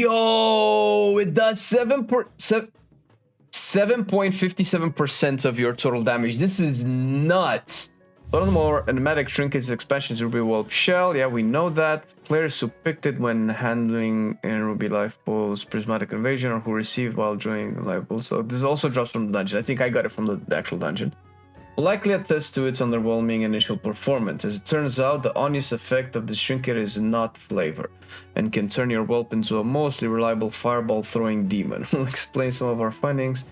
Yo, it does 7.57% of your total damage. This is nuts. One of the more enigmatic trinkets expansions, Ruby Whelp Shell. Yeah, we know that. Players who picked it when handling in Ruby Life Pools Prismatic Invasion, or who received while joining the Life Pool. So this also drops from the dungeon. I think I got it from the actual dungeon. Will likely attest to its underwhelming initial performance. As it turns out, the honest effect of the trinket is not flavor, and can turn your whelp into a mostly reliable fireball-throwing demon. We'll explain some of our findings.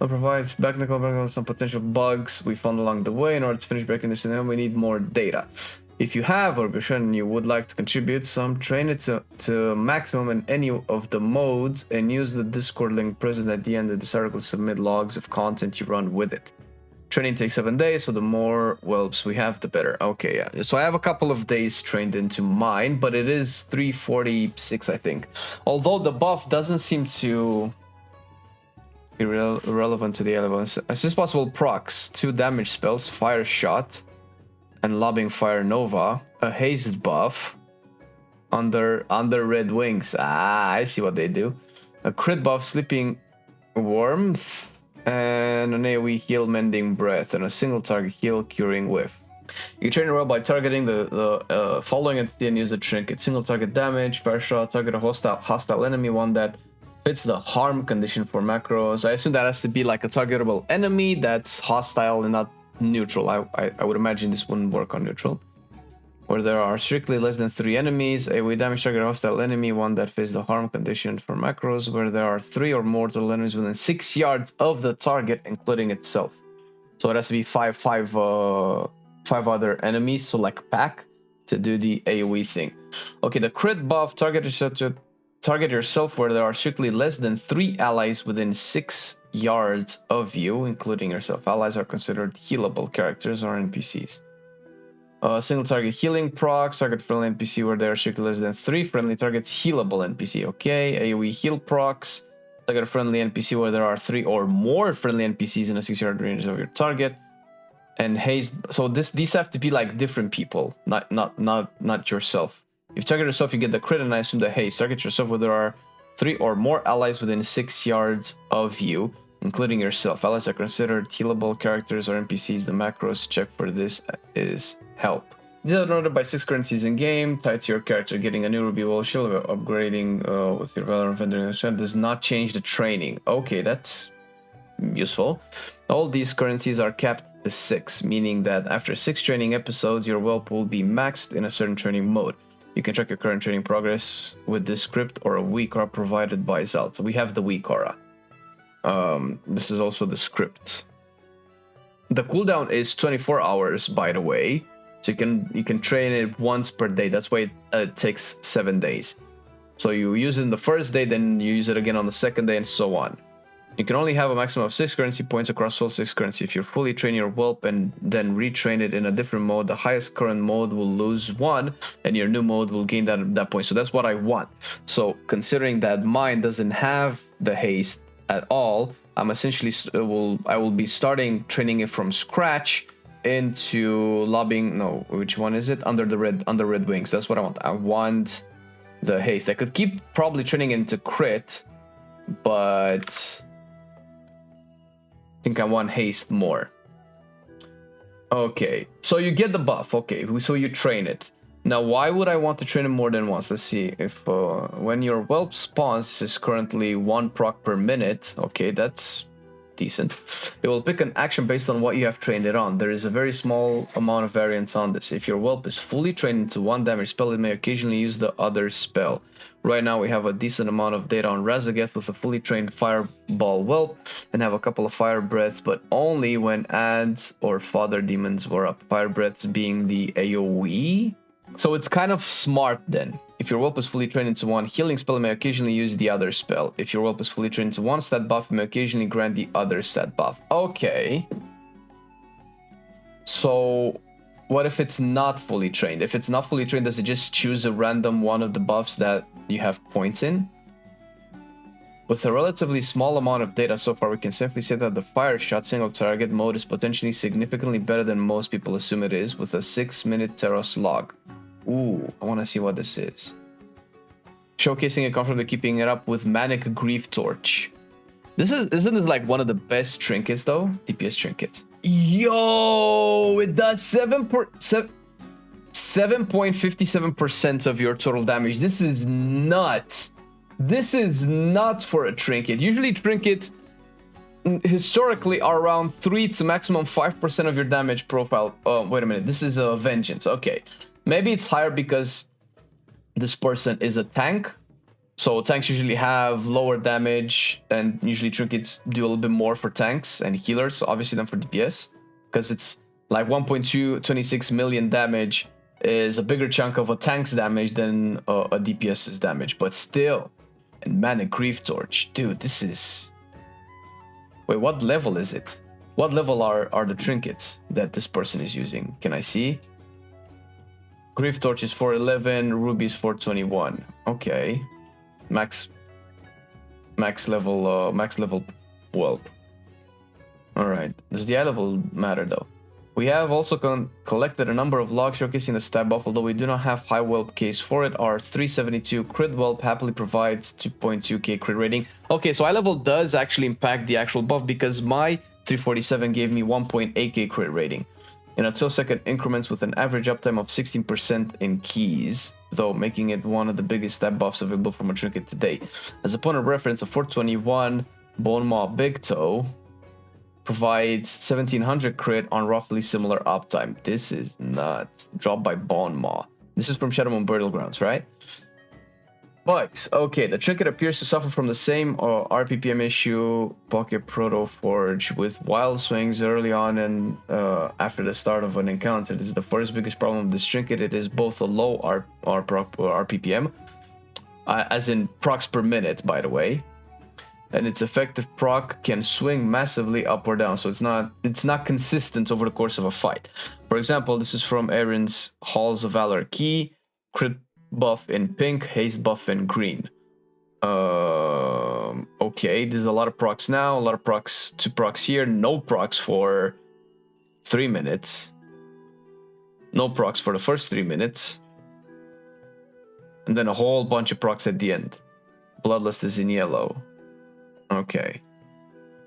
It provides background some potential bugs we found along the way. In order to finish breaking this down, we need more data. If you have, or you would like to contribute some, train it to maximum in any of the modes, and use the Discord link present at the end of this article to submit logs of content you run with it. Training takes 7 days, so the more whelps we have, the better. Okay, yeah. So I have a couple of days trained into mine, but it is 346, I think. Although the buff doesn't seem to be relevant to the elements. As is possible, procs, 2 damage spells, Fire Shot, and Lobbing Fire Nova, a haste buff under Red Wings. Ah, I see what they do. A crit buff, Sleeping Warmth, and an AoE heal, Mending Breath, and a single target heal, Curing Whiff. You can train your whelp by targeting the following entity and use the trinket. Single target damage, Fire Shot, target a hostile enemy, one that fits the harm condition for macros. I assume that has to be like a targetable enemy that's hostile and not neutral. I would imagine this wouldn't work on neutral. Where there are strictly less than 3 enemies, AoE damage target a hostile enemy, one that fits the harm condition for macros, where there are 3 or more total enemies within 6 yards of the target, including itself. So it has to be 5 other enemies, so like a pack, to do the AoE thing. Okay, the crit buff, target yourself where there are strictly less than 3 allies within 6 yards of you, including yourself. Allies are considered healable characters or NPCs. Single target healing procs, target friendly NPC where there are strictly less than 3 friendly targets, healable NPC. Okay, AoE heal procs, target a friendly NPC where there are 3 or more friendly NPCs in a 6-yard range of your target. And haste. So these have to be like different people, not yourself. If you target yourself, you get the crit, and I assume the haste. Target yourself where there are 3 or more allies within 6 yards of you, including yourself. Allies are considered healable characters or NPCs. The macros check for this is help. These are ordered by 6 currencies in game, tied to your character. Getting a new Ruby Wall Shield, upgrading with your Valorant vendor does not change the training. Okay, that's useful. All these currencies are capped to 6, meaning that after 6 training episodes, your whelp will be maxed in a certain training mode. You can track your current training progress with this script or a weak aura provided by Zalt. So we have the weak aura. This is also the script. The cooldown is 24 hours, by the way. So you can train it once per day. That's why it takes 7 days. So you use it in the first day, then you use it again on the second day, and so on. You can only have a maximum of 6 currency points across all 6 currency. If you fully train your whelp and then retrain it in a different mode, the highest current mode will lose 1, and your new mode will gain that point. So that's what I want. So considering that mine doesn't have the haste at all, I'm essentially I will be starting training it from scratch into lobbying. No, which one is it? Under red wings. That's what I want. I want the haste. I could keep probably training into crit, but I think I want haste more. Okay, so you get the buff. Okay, so you train it. Now, why would I want to train it more than once? Let's see. If when your whelp spawns is currently 1 proc per minute. Okay, that's decent. It will pick an action based on what you have trained it on. There is a very small amount of variance on this. If your whelp is fully trained into 1 damage spell, it may occasionally use the other spell. Right now we have a decent amount of data on Razageth with a fully trained fireball whelp, and have a couple of fire breaths, but only when ads or fodder demons were up. Fire breaths being the AoE. So it's kind of smart then. If your whelp is fully trained into 1 healing spell, it may occasionally use the other spell. If your whelp is fully trained into 1 stat buff, it may occasionally grant the other stat buff. Okay. So what if it's not fully trained? If it's not fully trained, does it just choose a random one of the buffs that you have points in? With a relatively small amount of data so far, we can safely say that the Fire Shot single target mode is potentially significantly better than most people assume it is, with a 6-minute Teros log. Ooh, I want to see what this is. Showcasing it comfortably, keeping it up with Manic Grief Torch. Isn't this like one of the best trinkets though? DPS trinkets. Yo, it does 7.57% of your total damage. This is nuts. This is nuts for a trinket. Usually trinkets historically are around 3 to maximum 5% of your damage profile. Oh, wait a minute. This is a vengeance. Okay. Maybe it's higher because this person is a tank. So tanks usually have lower damage, and usually trinkets do a little bit more for tanks and healers, obviously, than for DPS, because it's like 1.26 million damage is a bigger chunk of a tank's damage than a DPS's damage. But still, and Manic Grief Torch, dude, this is... Wait, what level is it? What level are the trinkets that this person is using? Can I see? Grief Torch is 411, Ruby is 421. Okay. Max level Whelp. Alright. Does the eye level matter though? We have also collected a number of logs showcasing the stat buff, although we do not have high Whelp case for it. Our 372 crit Whelp happily provides 2.2k crit rating. Okay, so eye level does actually impact the actual buff because my 347 gave me 1.8k crit rating in a 12-second increments with an average uptime of 16% in keys, though making it one of the biggest stat buffs available from a trinket to date. As a point of reference, a 421 Bone Maw Big Toe provides 1700 crit on roughly similar uptime. This is nuts. Dropped by Bone Maw. This is from Shadow Moon Burial Grounds, right? Bugs. Okay, the trinket appears to suffer from the same RPPM issue, Pocket Proto Forge, with wild swings early on and after the start of an encounter. This is the first biggest problem of this trinket. It is both a low RPPM, as in procs per minute, by the way, and its effective proc can swing massively up or down, so it's not consistent over the course of a fight. For example, this is from Aaron's Halls of Valor key, crit buff in pink, haste buff in green. Okay, there's a lot of procs now, a lot of procs, 2 procs here, no procs for 3 minutes, no procs for the first 3 minutes, and then a whole bunch of procs at the end. Bloodlust is in yellow. Okay.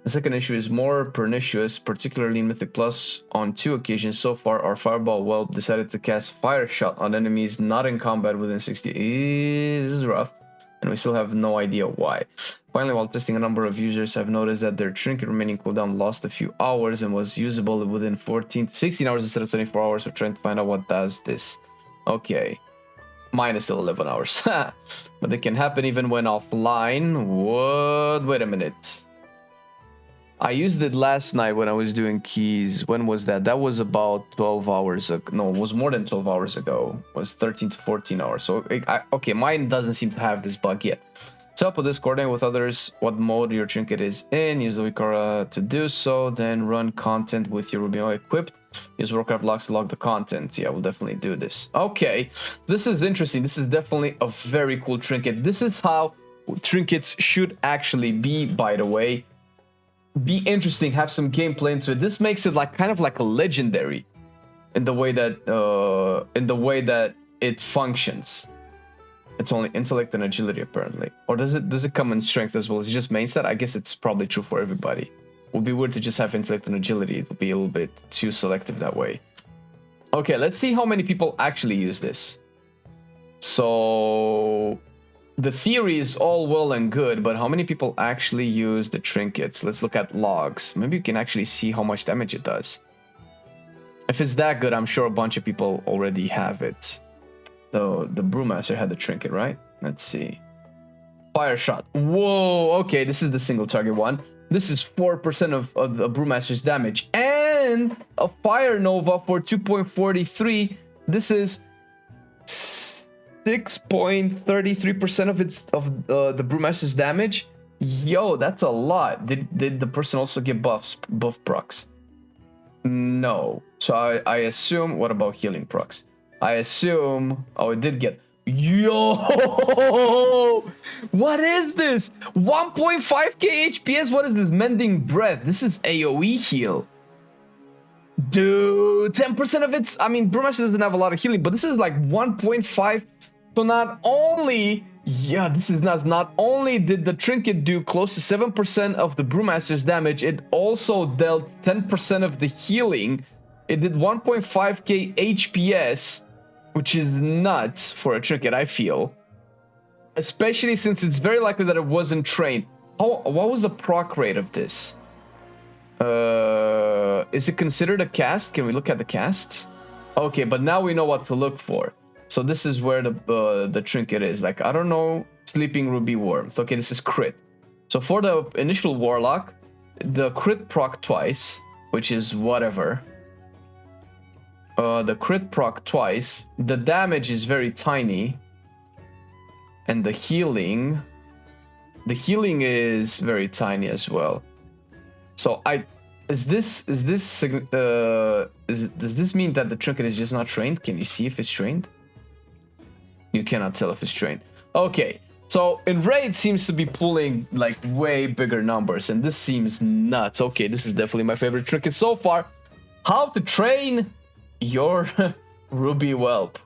The second issue is more pernicious, particularly in Mythic Plus. On 2 occasions so far, our Fireball Whelp decided to cast Fire Shot on enemies not in combat within 60. This is rough, and we still have no idea why. Finally, while testing a number of users, I've noticed that their trinket remaining cooldown lost a few hours and was usable within 14 to 16 hours instead of 24 hours. We're trying to find out what does this. Okay. Mine is still 11 hours. But it can happen even when offline. What? Wait a minute. I used it last night when I was doing keys. When was that? That was about 12 hours ago. No, it was more than 12 hours ago. It was 13 to 14 hours. So, okay, mine doesn't seem to have this bug yet. To help with this, coordinate with others what mode your trinket is in. Use the Wikara to do so. Then run content with your Ruby equipped. Use Warcraft logs to log the content. Yeah, we'll definitely do this. Okay, this is interesting. This is definitely a very cool trinket. This is how trinkets should actually be, by the way. Be interesting, have some gameplay into it. This makes it like kind of like a legendary in the way that it functions. It's only intellect and agility apparently, or does it come in strength as well? Is it just main stat? I guess it's probably true for everybody. It would be weird to just have intellect and agility. It would be a little bit too selective that way. Okay, let's see how many people actually use this. So the theory is all well and good, but how many people actually use the trinkets? Let's look at logs. Maybe you can actually see how much damage it does. If it's that good, I'm sure a bunch of people already have it. Though the Brewmaster had the trinket, right? Let's see. Fire Shot. Whoa, okay, this is the single target one. This is 4% of the Brewmaster's damage. And a Fire Nova for 2.43. This is 6.33% of the Brewmaster's damage. Yo, that's a lot. Did the person also get buff procs? No. So I assume, what about healing procs? I assume, oh, it did get, yo, what is this? 1.5k HPS, what is this? Mending Breath, this is AoE heal. Dude, 10% of it's, I mean, Brewmaster doesn't have a lot of healing, but this is like 1.5. So not only Yeah, this is nuts. Not only did the trinket do close to 7% of the Brewmaster's damage, it also dealt 10% of the healing. It did 1.5k HPS, which is nuts for a trinket, I feel. Especially since it's very likely that it wasn't trained. What was the proc rate of this? Is it considered a cast? Can we look at the cast? Okay, but now we know what to look for. So this is where the trinket is. Like, I don't know, Sleeping Ruby Warmth. Okay, this is crit. So for the initial Warlock, the crit proc twice, which is whatever. The crit proc twice. The damage is very tiny. And the healing is very tiny as well. So does this mean that the trinket is just not trained? Can you see if it's trained? You cannot tell if it's trained. Okay, so in raid seems to be pulling like way bigger numbers, and this seems nuts. Okay, this is definitely my favorite trinket so far. How to train your Ruby Whelp.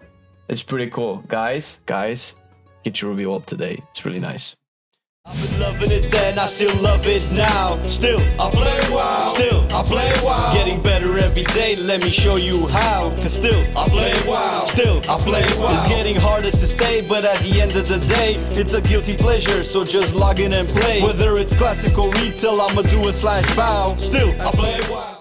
It's pretty cool. Guys, get your Ruby Whelp today. It's really nice. I've been loving it then, I still love it now. Still, I play WoW. Still, I play WoW. Getting better every day, let me show you how. Cause still, I play WoW. Still, I play WoW. It's getting harder to stay, but at the end of the day, it's a guilty pleasure, so just log in and play. Whether it's classical retail, I'ma do a /bow. Still, I play WoW.